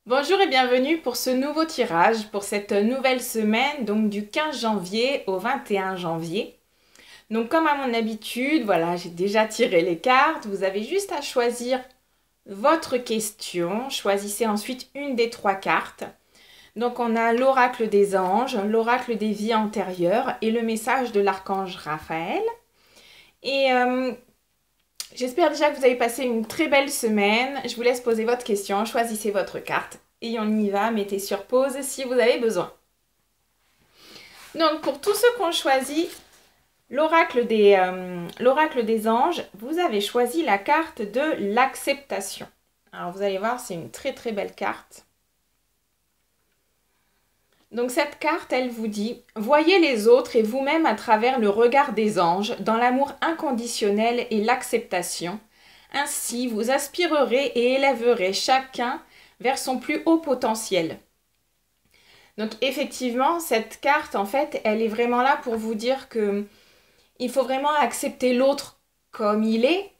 Bonjour et bienvenue pour ce nouveau tirage, pour cette nouvelle semaine, donc du 15 janvier au 21 janvier. Donc comme à mon habitude, voilà, j'ai déjà tiré les cartes. Vous avez juste à choisir votre question. Choisissez ensuite une des trois cartes. Donc on a l'oracle des anges, l'oracle des vies antérieures et le message de l'archange Raphaël. Et j'espère déjà que vous avez passé une très belle semaine. Je vous laisse poser votre question, choisissez votre carte et on y va. Mettez sur pause si vous avez besoin. Donc pour tous ceux qui ont choisi l'oracle des anges, vous avez choisi la carte de l'acceptation. Alors vous allez voir, c'est une très très belle carte. Donc cette carte, elle vous dit « Voyez les autres et vous-même à travers le regard des anges, dans l'amour inconditionnel et l'acceptation. Ainsi, vous aspirerez et élèverez chacun vers son plus haut potentiel. » Donc effectivement, cette carte, en fait, elle est vraiment là pour vous dire que il faut vraiment accepter l'autre comme il est,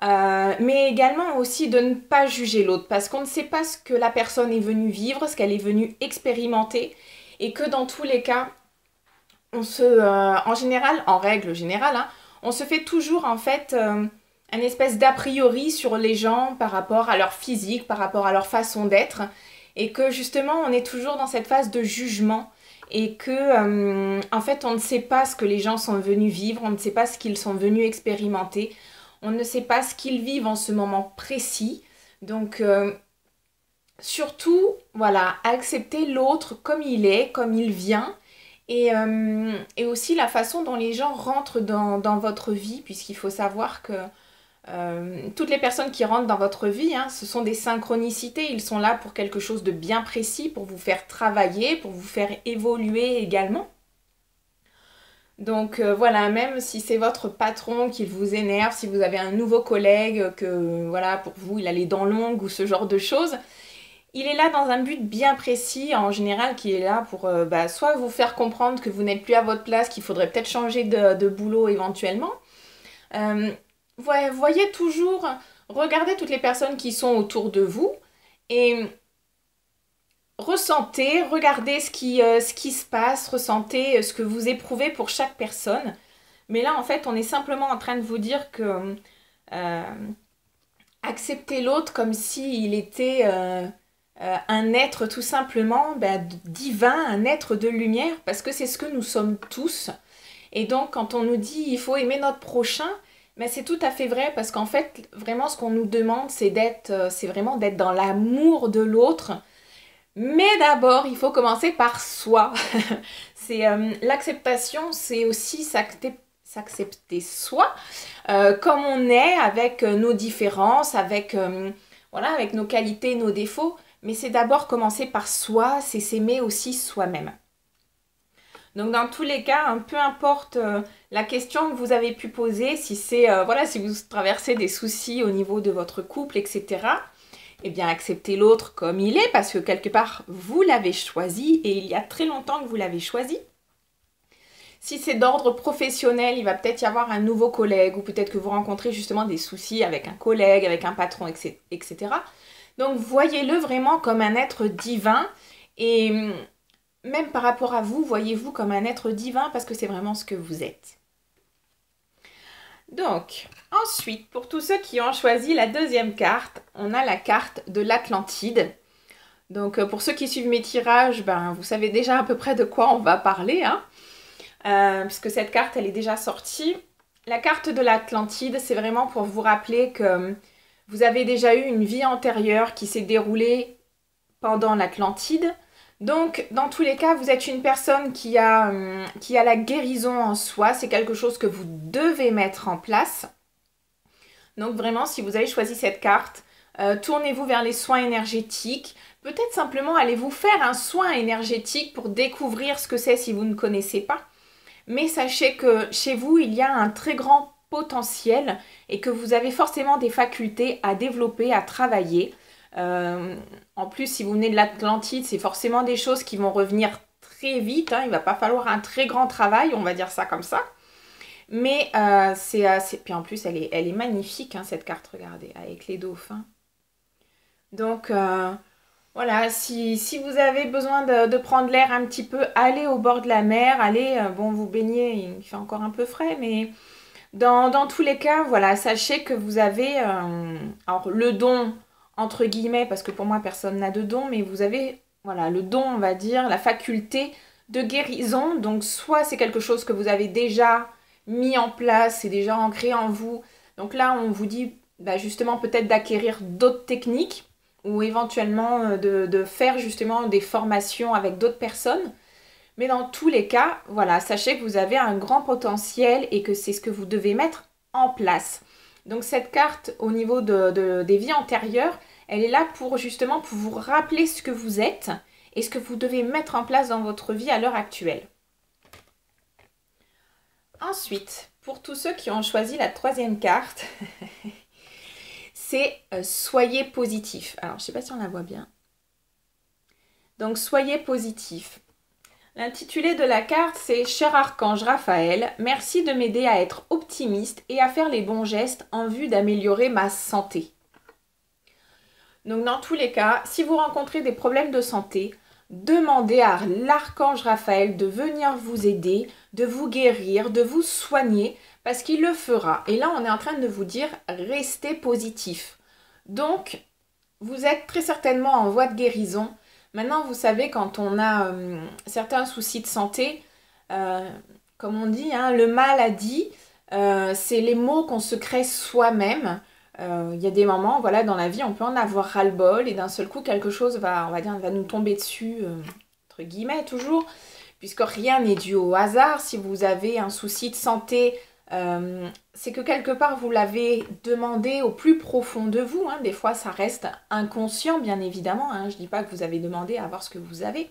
mais également aussi de ne pas juger l'autre, parce qu'on ne sait pas ce que la personne est venue vivre, ce qu'elle est venue expérimenter, et que dans tous les cas, en général, en règle générale, hein, on se fait toujours en fait un espèce d'a priori sur les gens par rapport à leur physique, par rapport à leur façon d'être, et que justement on est toujours dans cette phase de jugement et que en fait on ne sait pas ce que les gens sont venus vivre, on ne sait pas ce qu'ils sont venus expérimenter, on ne sait pas ce qu'ils vivent en ce moment précis. Donc surtout, voilà, accepter l'autre comme il est, comme il vient, et aussi la façon dont les gens rentrent dans votre vie, puisqu'il faut savoir que toutes les personnes qui rentrent dans votre vie, hein, ce sont des synchronicités, ils sont là pour quelque chose de bien précis, pour vous faire travailler, pour vous faire évoluer également. Donc voilà, même si c'est votre patron qui vous énerve, si vous avez un nouveau collègue que voilà, pour vous il a les dents longues ou ce genre de choses, il est là dans un but bien précis, en général, qui est là pour soit vous faire comprendre que vous n'êtes plus à votre place, qu'il faudrait peut-être changer de boulot éventuellement. Euh, Voyez toujours, regardez toutes les personnes qui sont autour de vous et ressentez, regardez ce qui se passe, ressentez ce que vous éprouvez pour chaque personne. Mais là, en fait, on est simplement en train de vous dire que euh, acceptez l'autre comme s'il était un être tout simplement divin, un être de lumière, parce que c'est ce que nous sommes tous. Et donc, quand on nous dit il faut aimer notre prochain, mais c'est tout à fait vrai parce qu'en fait, vraiment, ce qu'on nous demande, c'est vraiment d'être dans l'amour de l'autre. Mais d'abord, il faut commencer par soi. C'est l'acceptation, c'est aussi s'accepter soi comme on est, avec nos différences, avec voilà, avec nos qualités, nos défauts. Mais c'est d'abord commencer par soi, c'est s'aimer aussi soi-même. Donc dans tous les cas, hein, peu importe la question que vous avez pu poser, si c'est voilà, si vous traversez des soucis au niveau de votre couple, etc. Eh bien acceptez l'autre comme il est, parce que quelque part vous l'avez choisi et il y a très longtemps que vous l'avez choisi. Si c'est d'ordre professionnel, il va peut-être y avoir un nouveau collègue ou peut-être que vous rencontrez justement des soucis avec un collègue, avec un patron, etc. Donc voyez-le vraiment comme un être divin et même par rapport à vous, voyez-vous comme un être divin parce que c'est vraiment ce que vous êtes. Donc, ensuite, pour tous ceux qui ont choisi la deuxième carte, on a la carte de l'Atlantide. Donc, pour ceux qui suivent mes tirages, vous savez déjà à peu près de quoi on va parler, hein, puisque cette carte, elle est déjà sortie. La carte de l'Atlantide, c'est vraiment pour vous rappeler que vous avez déjà eu une vie antérieure qui s'est déroulée pendant l'Atlantide. Donc, dans tous les cas, vous êtes une personne qui a la guérison en soi. C'est quelque chose que vous devez mettre en place. Donc, vraiment, si vous avez choisi cette carte, tournez-vous vers les soins énergétiques. Peut-être simplement allez-vous faire un soin énergétique pour découvrir ce que c'est si vous ne connaissez pas. Mais sachez que chez vous, il y a un très grand potentiel et que vous avez forcément des facultés à développer, à travailler. En plus, si vous venez de l'Atlantide, c'est forcément des choses qui vont revenir très vite. Hein. Il ne va pas falloir un très grand travail, on va dire ça comme ça. Mais puis en plus, elle est magnifique, hein, cette carte, regardez, avec les dauphins. Donc, Voilà, si vous avez besoin de prendre l'air un petit peu, allez au bord de la mer, allez, bon, vous baignez, il fait encore un peu frais, mais dans tous les cas, voilà, sachez que vous avez alors le don, entre guillemets, parce que pour moi, personne n'a de don, mais vous avez, voilà, le don, on va dire, la faculté de guérison. Donc, soit c'est quelque chose que vous avez déjà mis en place, c'est déjà ancré en vous. Donc là, on vous dit bah, justement peut-être d'acquérir d'autres techniques ou éventuellement de faire justement des formations avec d'autres personnes. Mais dans tous les cas, voilà, sachez que vous avez un grand potentiel et que c'est ce que vous devez mettre en place. Donc cette carte au niveau des vies antérieures, elle est là pour justement pour vous rappeler ce que vous êtes et ce que vous devez mettre en place dans votre vie à l'heure actuelle. Ensuite, pour tous ceux qui ont choisi la troisième carte, c'est soyez positif. Alors, je ne sais pas si on la voit bien. Donc, soyez positif. L'intitulé de la carte, c'est « Cher Archange Raphaël, merci de m'aider à être optimiste et à faire les bons gestes en vue d'améliorer ma santé. » Donc, dans tous les cas, si vous rencontrez des problèmes de santé, demandez à l'archange Raphaël de venir vous aider, de vous guérir, de vous soigner, parce qu'il le fera. Et là, on est en train de vous dire, restez positif. Donc, vous êtes très certainement en voie de guérison. Maintenant, vous savez, quand on a certains soucis de santé, comme on dit, hein, le mal a dit, c'est les mots qu'on se crée soi-même. Il y a des moments, voilà, dans la vie, on peut en avoir ras-le-bol et d'un seul coup, quelque chose va, on va dire, va nous tomber dessus, entre guillemets, toujours, puisque rien n'est dû au hasard. Si vous avez un souci de santé, c'est que quelque part, vous l'avez demandé au plus profond de vous. Hein. Des fois, ça reste inconscient, bien évidemment. Hein. Je ne dis pas que vous avez demandé à voir ce que vous avez.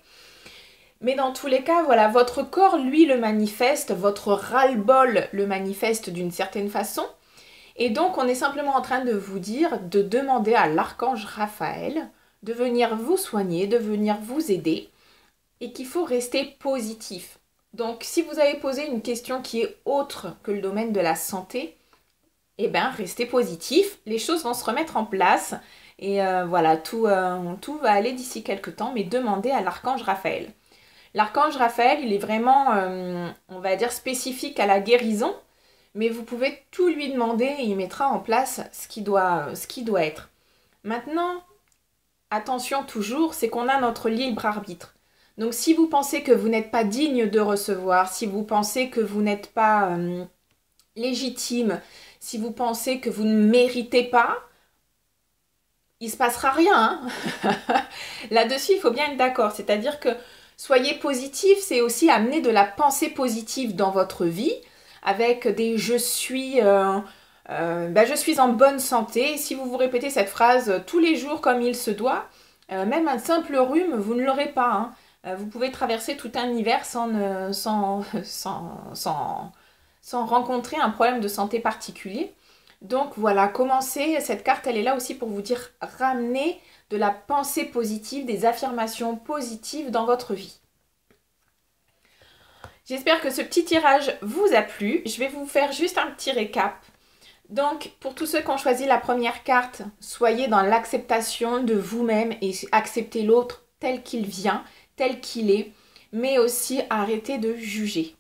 Mais dans tous les cas, voilà, votre corps, lui, le manifeste, votre ras-le-bol le manifeste d'une certaine façon. Et donc, on est simplement en train de vous dire de demander à l'archange Raphaël de venir vous soigner, de venir vous aider et qu'il faut rester positif. Donc, si vous avez posé une question qui est autre que le domaine de la santé, eh bien, restez positif, les choses vont se remettre en place et voilà, tout va aller d'ici quelques temps, mais demandez à l'archange Raphaël. L'archange Raphaël, il est vraiment, on va dire, spécifique à la guérison. Mais vous pouvez tout lui demander et il mettra en place ce qui doit être. Maintenant, attention toujours, c'est qu'on a notre libre arbitre. Donc si vous pensez que vous n'êtes pas digne de recevoir, si vous pensez que vous n'êtes pas légitime, si vous pensez que vous ne méritez pas, il ne se passera rien. Hein. Là-dessus, il faut bien être d'accord. C'est-à-dire que soyez positif, c'est aussi amener de la pensée positive dans votre vie, avec des je suis en bonne santé. Si vous vous répétez cette phrase tous les jours comme il se doit, même un simple rhume, vous ne l'aurez pas. Hein. Vous pouvez traverser tout un hiver sans rencontrer un problème de santé particulier. Donc voilà, commencez. Cette carte, elle est là aussi pour vous dire ramener de la pensée positive, des affirmations positives dans votre vie. J'espère que ce petit tirage vous a plu. Je vais vous faire juste un petit récap. Donc, pour tous ceux qui ont choisi la première carte, soyez dans l'acceptation de vous-même et acceptez l'autre tel qu'il vient, tel qu'il est, mais aussi arrêtez de juger.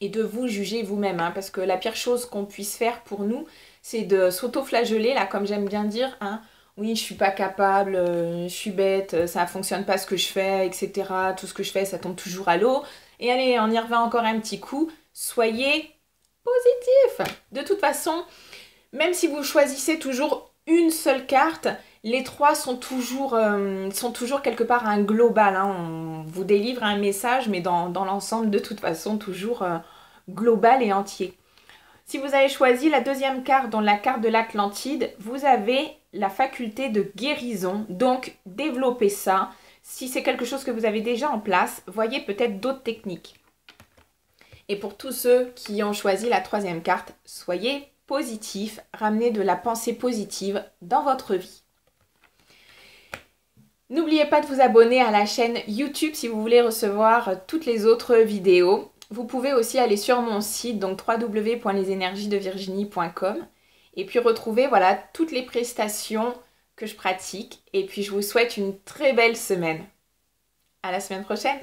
Et de vous juger vous-même, hein, parce que la pire chose qu'on puisse faire pour nous, c'est de s'auto-flageller, là, comme j'aime bien dire, hein. Oui, je suis pas capable, je suis bête, ça fonctionne pas ce que je fais, etc. Tout ce que je fais, ça tombe toujours à l'eau. Et allez, on y revient encore un petit coup. Soyez positif. De toute façon, même si vous choisissez toujours une seule carte, les trois sont toujours quelque part un global. Hein. On vous délivre un message, mais dans l'ensemble, de toute façon, toujours global et entier. Si vous avez choisi la deuxième carte, dans la carte de l'Atlantide, vous avez la faculté de guérison. Donc, développez ça. Si c'est quelque chose que vous avez déjà en place, voyez peut-être d'autres techniques. Et pour tous ceux qui ont choisi la troisième carte, soyez positifs, ramenez de la pensée positive dans votre vie. N'oubliez pas de vous abonner à la chaîne YouTube si vous voulez recevoir toutes les autres vidéos. Vous pouvez aussi aller sur mon site, donc www.lesenergiesdevirginie.com, et puis retrouver voilà, toutes les prestations que je pratique. Et puis je vous souhaite une très belle semaine. À la semaine prochaine!